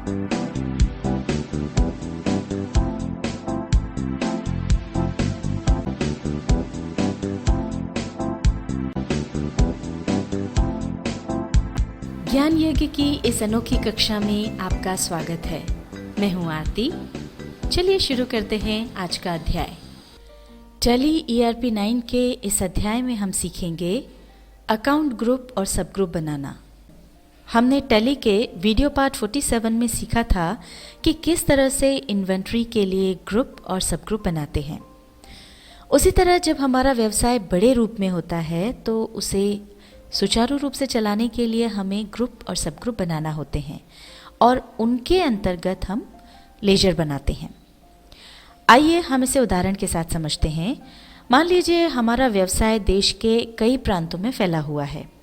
ज्ञान यज्ञ की इस अनोखी कक्षा में आपका स्वागत है। मैं हूं आरती। चलिए शुरू करते हैं आज का अध्याय। टैली ERP 9 के इस अध्याय में हम सीखेंगे अकाउंट ग्रुप और सब ग्रुप बनाना। हमने टैली के वीडियो पार्ट 47 में सीखा था कि किस तरह से इन्वेंट्री के लिए ग्रुप और सब ग्रुप बनाते हैं। उसी तरह जब हमारा व्यवसाय बड़े रूप में होता है तो उसे सुचारू रूप से चलाने के लिए हमें ग्रुप और सब ग्रुप बनाना होते हैं और उनके अंतर्गत हम लेजर बनाते हैं। आइए हम इसे उदाहरण के साथ समझते हैं। मान लीजिए हमारा व्यवसाय देश के कई प्रांतों में फैला हुआ है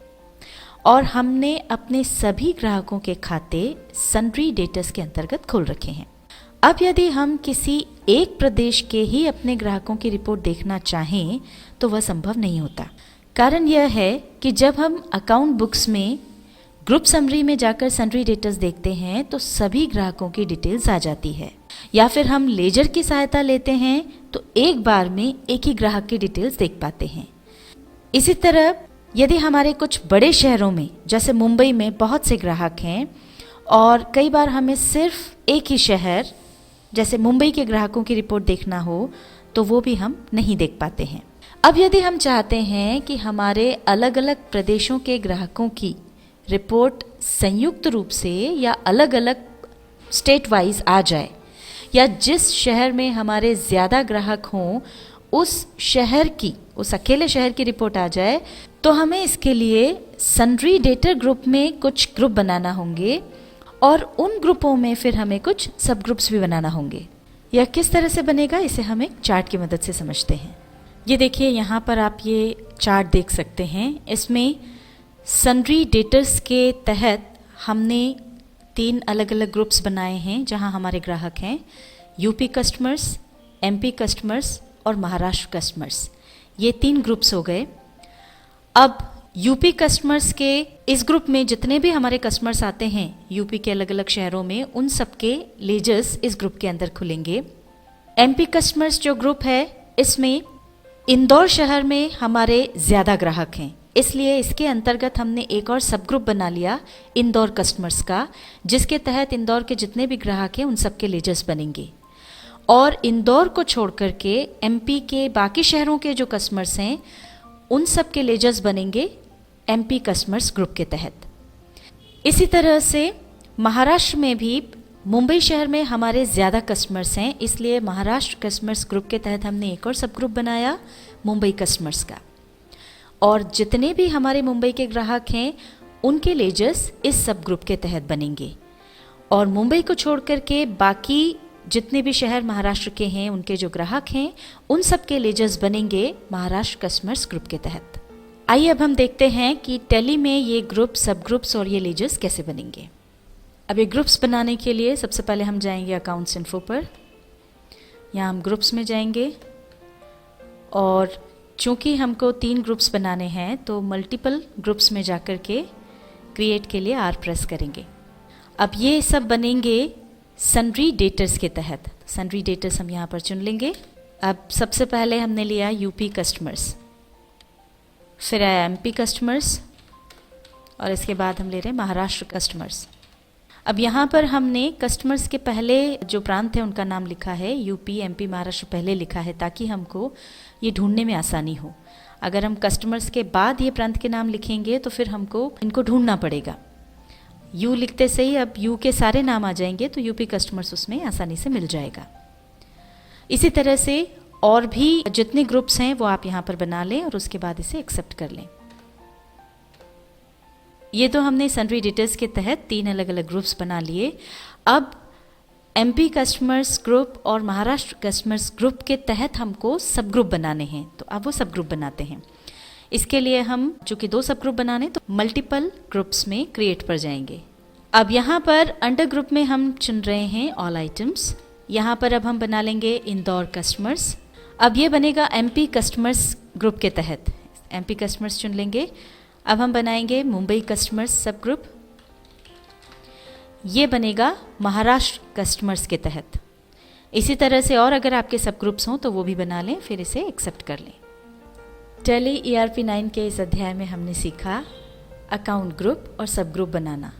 और हमने अपने सभी ग्राहकों के खाते सन्ड्री डेटर्स के अंतर्गत खोल रखे हैं। अब यदि हम किसी एक प्रदेश के ही अपने ग्राहकों की रिपोर्ट देखना चाहें तो वह संभव नहीं होता। कारण यह है कि जब हम अकाउंट बुक्स में ग्रुप समरी में जाकर सन्ड्री डेटर्स देखते हैं तो सभी ग्राहकों की डिटेल्स आ जाती है, या फिर हम लेजर की सहायता लेते हैं तो एक बार में एक ही ग्राहक की डिटेल्स देख पाते हैं। इसी तरह यदि हमारे कुछ बड़े शहरों में जैसे मुंबई में बहुत से ग्राहक हैं और कई बार हमें सिर्फ एक ही शहर जैसे मुंबई के ग्राहकों की रिपोर्ट देखना हो तो वो भी हम नहीं देख पाते हैं। अब यदि हम चाहते हैं कि हमारे अलग अलग प्रदेशों के ग्राहकों की रिपोर्ट संयुक्त रूप से या अलग अलग स्टेट वाइज आ जाए, या जिस शहर में हमारे ज़्यादा ग्राहक हों उस शहर की, उस अकेले शहर की रिपोर्ट आ जाए, तो हमें इसके लिए सन्ड्री डेटर ग्रुप में कुछ ग्रुप बनाना होंगे और उन ग्रुपों में फिर हमें कुछ सब ग्रुप्स भी बनाना होंगे। यह किस तरह से बनेगा इसे हम एक चार्ट की मदद से समझते हैं। ये देखिए, यहाँ पर आप ये चार्ट देख सकते हैं। इसमें सन्ड्री डेटर्स के तहत हमने 3 अलग अलग ग्रुप्स बनाए हैं जहाँ हमारे ग्राहक हैं यूपी कस्टमर्स, MP कस्टमर्स और महाराष्ट्र कस्टमर्स। ये 3 ग्रुप्स हो गए। अब यूपी कस्टमर्स के इस ग्रुप में जितने भी हमारे कस्टमर्स आते हैं यूपी के अलग अलग शहरों में, उन सब के लेजर्स इस ग्रुप के अंदर खुलेंगे। MP कस्टमर्स जो ग्रुप है इसमें इंदौर शहर में हमारे ज़्यादा ग्राहक हैं, इसलिए इसके अंतर्गत हमने एक और सब ग्रुप बना लिया इंदौर कस्टमर्स का, जिसके तहत इंदौर के जितने भी ग्राहक हैं उन सब के लेजर्स बनेंगे। और इंदौर को छोड़ करके MP के बाकी शहरों के जो कस्टमर्स हैं उन सब के लेजर्स बनेंगे MP कस्टमर्स ग्रुप के तहत। इसी तरह से महाराष्ट्र में भी मुंबई शहर में हमारे ज़्यादा कस्टमर्स हैं, इसलिए महाराष्ट्र कस्टमर्स ग्रुप के तहत हमने एक और सब ग्रुप बनाया मुंबई कस्टमर्स का। और जितने भी हमारे मुंबई के ग्राहक हैं उनके लेजर्स इस सब ग्रुप के तहत बनेंगे। और मुंबई को छोड़ करके बाकी जितने भी शहर महाराष्ट्र के हैं उनके जो ग्राहक हैं उन सब के लेजर्स बनेंगे महाराष्ट्र कस्टमर्स ग्रुप के तहत। आइए अब हम देखते हैं कि टैली में ये ग्रुप, सब ग्रुप्स और ये लेजर्स कैसे बनेंगे। अब ये ग्रुप्स बनाने के लिए सबसे पहले हम जाएंगे अकाउंट्स इन्फो पर। यहाँ हम ग्रुप्स में जाएंगे और चूँकि हमको 3 ग्रुप्स बनाने हैं तो मल्टीपल ग्रुप्स में जाकर के क्रिएट के लिए R प्रेस करेंगे। अब ये सब बनेंगे सन्ड्री डेटर्स के तहत। सन्ड्री डेटर्स हम यहाँ पर चुन लेंगे। अब सबसे पहले हमने लिया यूपी कस्टमर्स, फिर आया MP कस्टमर्स और इसके बाद हम ले रहे हैं महाराष्ट्र कस्टमर्स। अब यहाँ पर हमने कस्टमर्स के पहले जो प्रांत है उनका नाम लिखा है, यूपी, MP, महाराष्ट्र पहले लिखा है ताकि हमको ये ढूंढने में आसानी हो। अगर हम कस्टमर्स के बाद ये प्रांत के नाम लिखेंगे तो फिर हमको इनको ढूंढना पड़ेगा। यू लिखते से ही अब यू के सारे नाम आ जाएंगे तो यूपी कस्टमर्स उसमें आसानी से मिल जाएगा। इसी तरह से और भी जितने ग्रुप्स हैं वो आप यहाँ पर बना लें और उसके बाद इसे एक्सेप्ट कर लें। ये तो हमने सन्ड्री डेटर्स के तहत 3 अलग अलग ग्रुप्स बना लिए। अब MP कस्टमर्स ग्रुप और महाराष्ट्र कस्टमर्स ग्रुप के तहत हमको सब ग्रुप बनाने हैं, तो अब वो सब ग्रुप बनाते हैं। इसके लिए हम चूँकि 2 सब ग्रुप बनाने तो मल्टीपल ग्रुप्स में क्रिएट पर जाएंगे। अब यहाँ पर अंडर ग्रुप में हम चुन रहे हैं ऑल आइटम्स। यहाँ पर अब हम बना लेंगे इंदौर कस्टमर्स। अब ये बनेगा MP कस्टमर्स ग्रुप के तहत, MP कस्टमर्स चुन लेंगे। अब हम बनाएंगे मुंबई कस्टमर्स सब ग्रुप। ये बनेगा महाराष्ट्र कस्टमर्स के तहत। इसी तरह से और अगर आपके सब ग्रुप्स हों तो वो भी बना लें, फिर इसे एक्सेप्ट कर लें। टैली ERP 9 के इस अध्याय में हमने सीखा अकाउंट ग्रुप और सब ग्रुप बनाना।